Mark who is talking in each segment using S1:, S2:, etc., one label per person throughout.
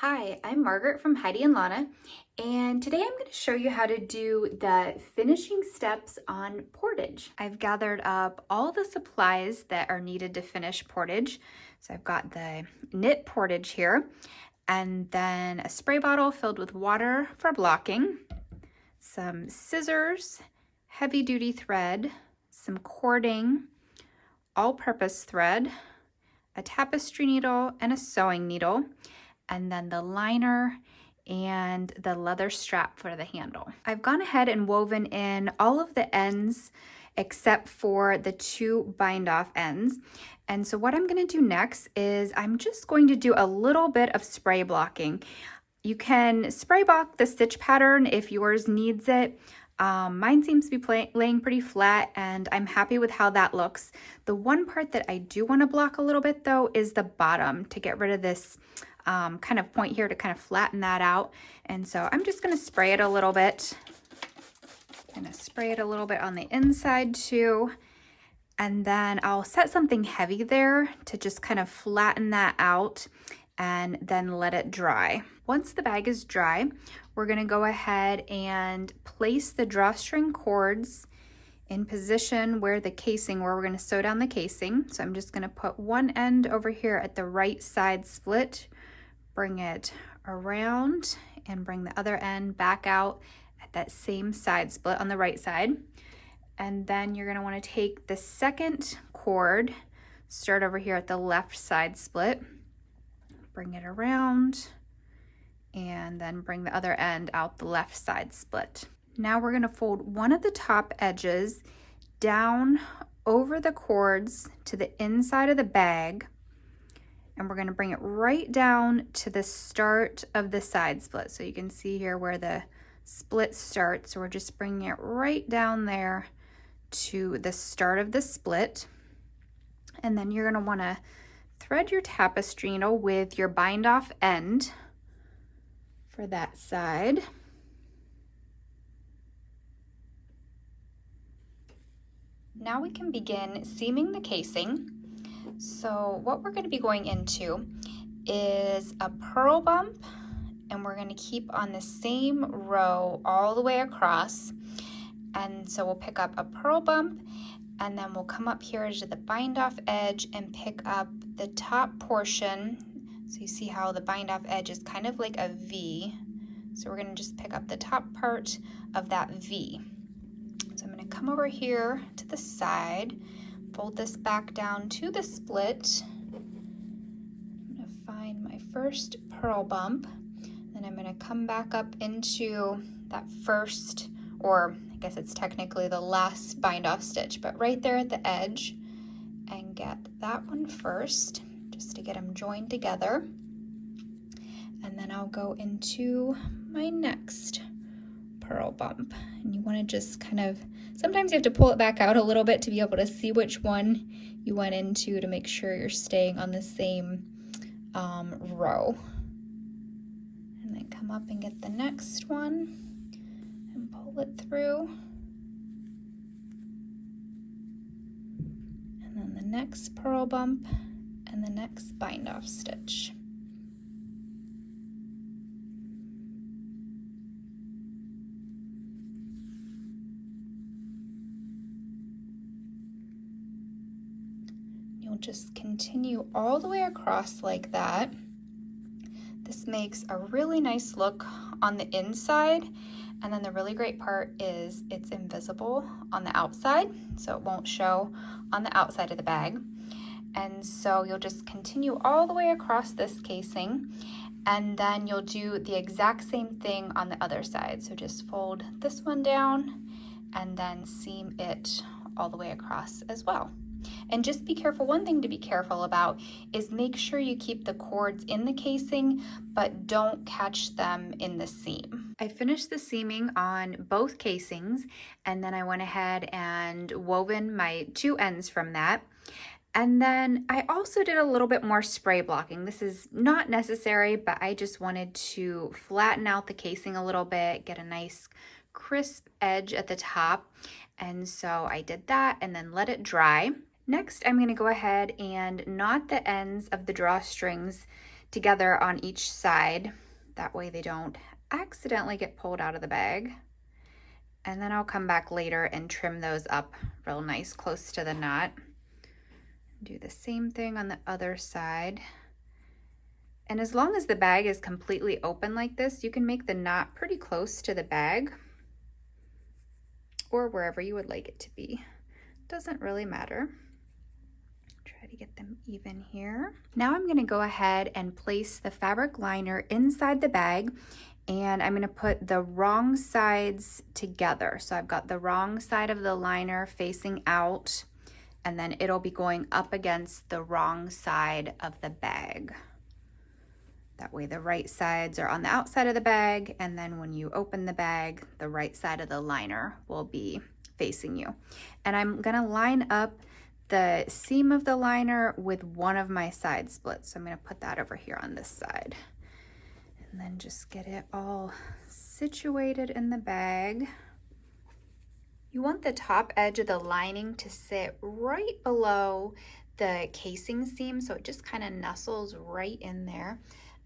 S1: Hi, I'm Margaret from Heidi and Lana, and today I'm going to show you how to do the finishing steps on Portage. I've gathered up all the supplies that are needed to finish Portage. So I've got the knit Portage here, and then a spray bottle filled with water for blocking, some scissors, heavy duty thread, some cording, all-purpose thread, a tapestry needle, and a sewing needle, and then the liner and the leather strap for the handle. I've gone ahead and woven in all of the ends except for the two bind off ends. And so what I'm going to do next is I'm just going to do a little bit of spray blocking. You can spray block the stitch pattern if yours needs it. Mine seems to be laying pretty flat, and I'm happy with how that looks. The one part that I do want to block a little bit though is the bottom, to get rid of this kind of point here to kind of flatten that out. And so I'm just going to spray it a little bit. I'm going to spray it a little bit on the inside too. And then I'll set something heavy there to just kind of flatten that out and then let it dry. Once the bag is dry, we're going to go ahead and place the drawstring cords in position where we're going to sew down the casing. So I'm just going to put one end over here at the right side split, bring it around, and bring the other end back out at that same side split on the right side. And then you're going to want to take the second cord, start over here at the left side split, bring it around, and then bring the other end out the left side split. Now we're going to fold one of the top edges down over the cords to the inside of the bag, and we're going to bring it right down to the start of the side split. So you can see here where the split starts. So we're just bringing it right down there to the start of the split. And then you're going to want to thread your tapestry needle with your bind off end for that side. Now we can begin seaming the casing. So what we're going to be going into is a purl bump, and we're going to keep on the same row all the way across. And so we'll pick up a purl bump, and then we'll come up here to the bind off edge and pick up the top portion. So you see how the bind off edge is kind of like a V. So we're going to just pick up the top part of that V. So I'm going to come over here to the side, fold this back down to the split. I'm going to find my first purl bump. Then I'm going to come back up into that first, or I guess it's technically the last bind off stitch, but right there at the edge, and get that one first, just to get them joined together. And then I'll go into my next purl bump. And you want to just kind of, sometimes you have to pull it back out a little bit to be able to see which one you went into, to make sure you're staying on the same row. And then come up and get the next one and pull it through. And then the next purl bump and the next bind off stitch. You'll just continue all the way across like that. This makes a really nice look on the inside, and then the really great part is it's invisible on the outside, so it won't show on the outside of the bag. And so you'll just continue all the way across this casing, and then you'll do the exact same thing on the other side. So just fold this one down and then seam it all the way across as well. And just be careful, one thing to be careful about is make sure you keep the cords in the casing, but don't catch them in the seam. I finished the seaming on both casings, and then I went ahead and woven my two ends from that. And then I also did a little bit more spray blocking. This is not necessary, but I just wanted to flatten out the casing a little bit, get a nice crisp edge at the top. And so I did that and then let it dry. Next, I'm going to go ahead and knot the ends of the drawstrings together on each side. That way they don't accidentally get pulled out of the bag. And then I'll come back later and trim those up real nice close to the knot. Do the same thing on the other side. And as long as the bag is completely open like this, you can make the knot pretty close to the bag or wherever you would like it to be. Doesn't really matter. Try to get them even here. Now I'm gonna go ahead and place the fabric liner inside the bag, and I'm gonna put the wrong sides together. So I've got the wrong side of the liner facing out, and then it'll be going up against the wrong side of the bag. That way the right sides are on the outside of the bag, and then when you open the bag, the right side of the liner will be facing you. And I'm gonna line up the seam of the liner with one of my side splits. So I'm gonna put that over here on this side. And then just get it all situated in the bag. You want the top edge of the lining to sit right below the casing seam, so it just kind of nestles right in there.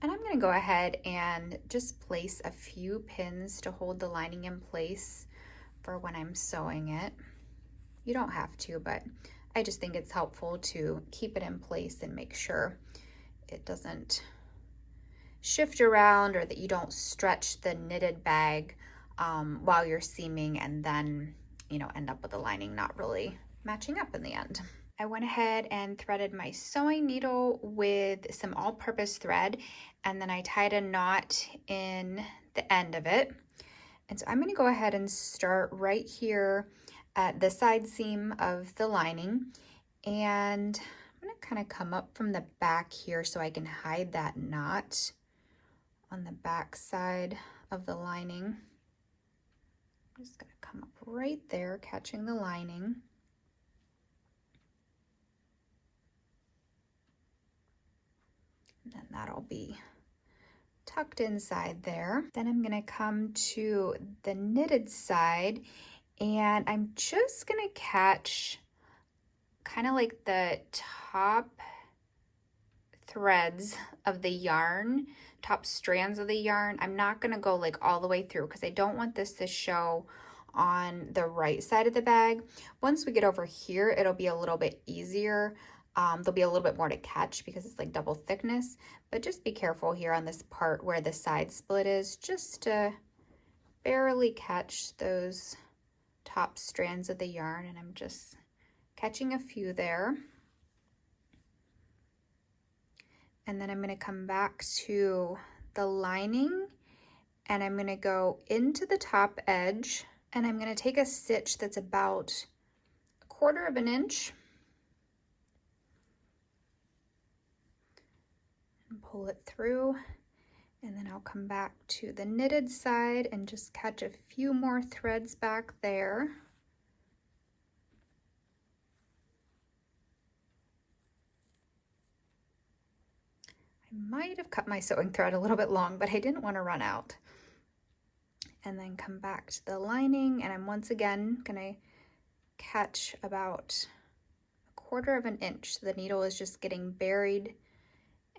S1: And I'm gonna go ahead and just place a few pins to hold the lining in place for when I'm sewing it. You don't have to, but I just think it's helpful to keep it in place and make sure it doesn't shift around, or that you don't stretch the knitted bag while you're seaming and then, you know, end up with the lining not really matching up in the end. I went ahead and threaded my sewing needle with some all-purpose thread, and then I tied a knot in the end of it. And so I'm going to go ahead and start right here at the side seam of the lining, and I'm going to kind of come up from the back here so I can hide that knot on the back side of the lining. I'm just going to come up right there, catching the lining. And then that'll be tucked inside there. Then I'm going to come to the knitted side, and I'm just going to catch kind of like the top threads of the yarn, top strands of the yarn. I'm not going to go like all the way through because I don't want this to show on the right side of the bag. Once we get over here, it'll be a little bit easier. There'll be a little bit more to catch because it's like double thickness, but just be careful here on this part where the side split is, just to barely catch those top strands of the yarn. And I'm just catching a few there. And then I'm going to come back to the lining, and I'm going to go into the top edge, and I'm going to take a stitch that's about 1/4 of an inch and pull it through. And then I'll come back to the knitted side and just catch a few more threads back there. I might have cut my sewing thread a little bit long, but I didn't want to run out. And then come back to the lining, and I'm once again gonna catch about 1/4 of an inch. So the needle is just getting buried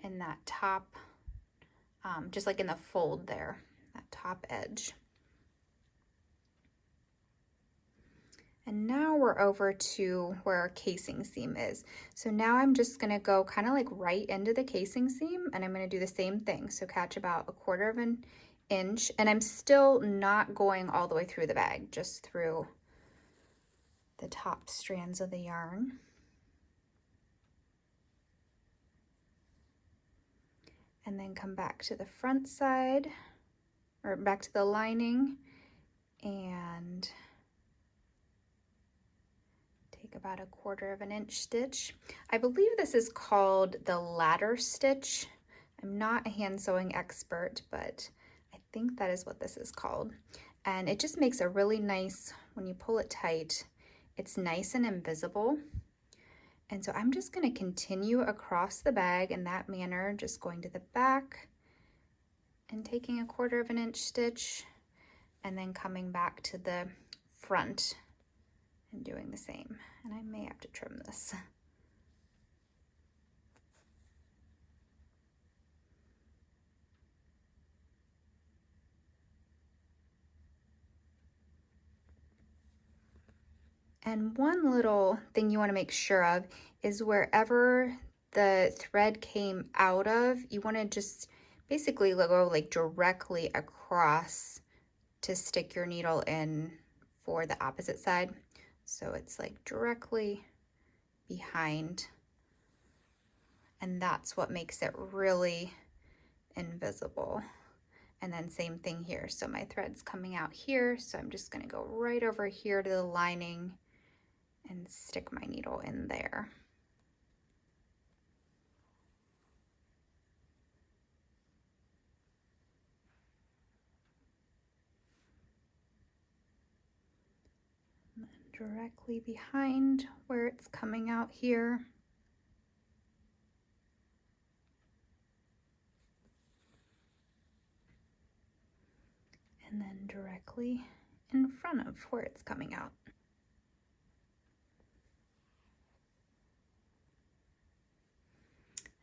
S1: in that top, just like in the fold there, that top edge. And now we're over to where our casing seam is. So now I'm just gonna go kind of like right into the casing seam, and I'm gonna do the same thing. So catch about 1/4 of an inch, and I'm still not going all the way through the bag, just through the top strands of the yarn. And then come back to the front side, or back to the lining, and take about 1/4 of an inch stitch. I believe this is called the ladder stitch. I'm not a hand sewing expert, but I think that is what this is called. And it just makes a really nice, when you pull it tight, it's nice and invisible. And so I'm just going to continue across the bag in that manner, just going to the back and taking 1/4 of an inch stitch, and then coming back to the front and doing the same. And I may have to trim this. And one little thing you want to make sure of is wherever the thread came out of, you want to just basically go like directly across to stick your needle in for the opposite side. So it's like directly behind, and that's what makes it really invisible. And then same thing here. So my thread's coming out here, so I'm just gonna go right over here to the lining and stick my needle in there. And then directly behind where it's coming out here. And then directly in front of where it's coming out.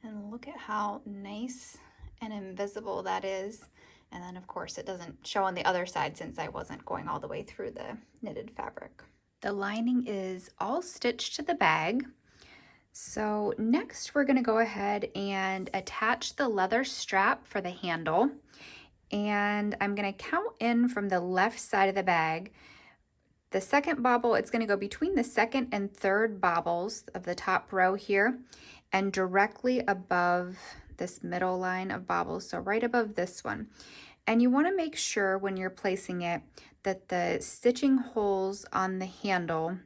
S1: And look at how nice and invisible that is. And then of course it doesn't show on the other side since I wasn't going all the way through the knitted fabric. The lining is all stitched to the bag. So next we're gonna go ahead and attach the leather strap for the handle. And I'm gonna count in from the left side of the bag. The second bobble, it's gonna go between the second and third bobbles of the top row here and directly above this middle line of bobbles, so right above this one. And you wanna make sure when you're placing it that the stitching holes on the handle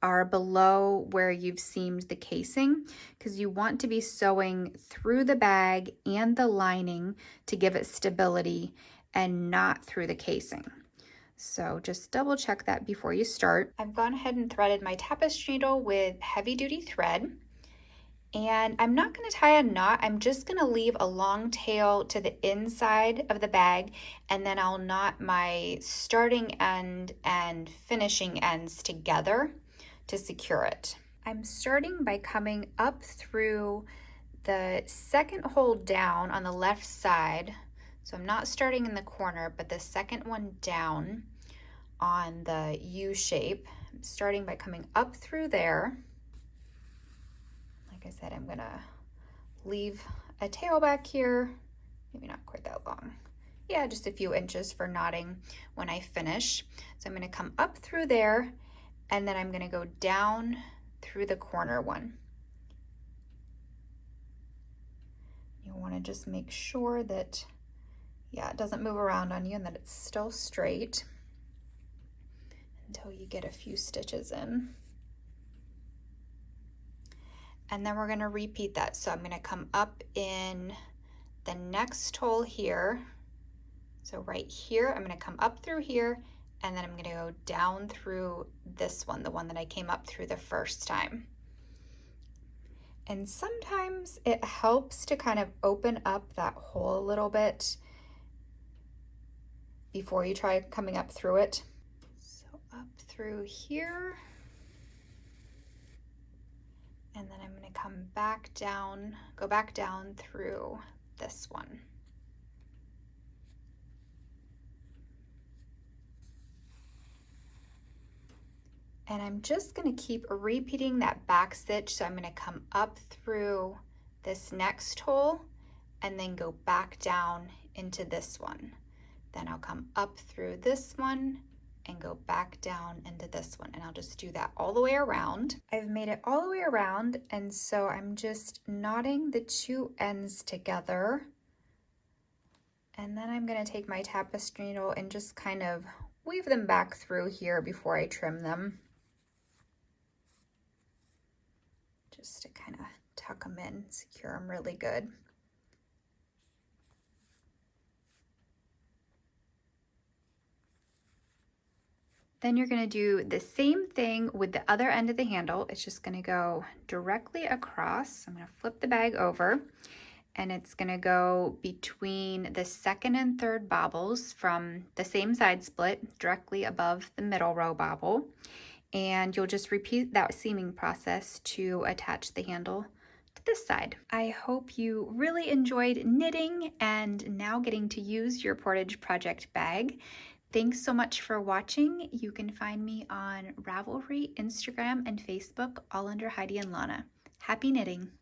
S1: are below where you've seamed the casing, because you want to be sewing through the bag and the lining to give it stability and not through the casing. So just double check that before you start. I've gone ahead and threaded my tapestry needle with heavy duty thread, and I'm not going to tie a knot. I'm just going to leave a long tail to the inside of the bag, and then I'll knot my starting end and finishing ends together to secure it. I'm starting by coming up through the second hole down on the left side. So I'm not starting in the corner, but the second one down on the U shape. I'm starting by coming up through there. Like I said, I'm gonna leave a tail back here, maybe not quite that long. Yeah, just a few inches for knotting when I finish. So I'm gonna come up through there, and then I'm gonna go down through the corner one. You wanna just make sure that, yeah, it doesn't move around on you and that it's still straight until you get a few stitches in. And then we're gonna repeat that. So I'm gonna come up in the next hole here. So right here, I'm gonna come up through here, and then I'm gonna go down through this one, the one that I came up through the first time. And sometimes it helps to kind of open up that hole a little bit before you try coming up through it. So up through here, and then I'm gonna come back down, go back down through this one. And I'm just gonna keep repeating that back stitch. So I'm gonna come up through this next hole and then go back down into this one. Then I'll come up through this one and go back down into this one. And I'll just do that all the way around. I've made it all the way around, and so I'm just knotting the two ends together. And then I'm gonna take my tapestry needle and just kind of weave them back through here before I trim them. Just to kind of tuck them in, secure them really good. Then you're gonna do the same thing with the other end of the handle. It's just gonna go directly across. I'm gonna flip the bag over, and it's gonna go between the second and third bobbles from the same side split, directly above the middle row bobble. And you'll just repeat that seaming process to attach the handle to this side. I hope you really enjoyed knitting and now getting to use your Portage project bag. Thanks so much for watching. You can find me on Ravelry, Instagram, and Facebook, all under Heidi and Lana. Happy knitting!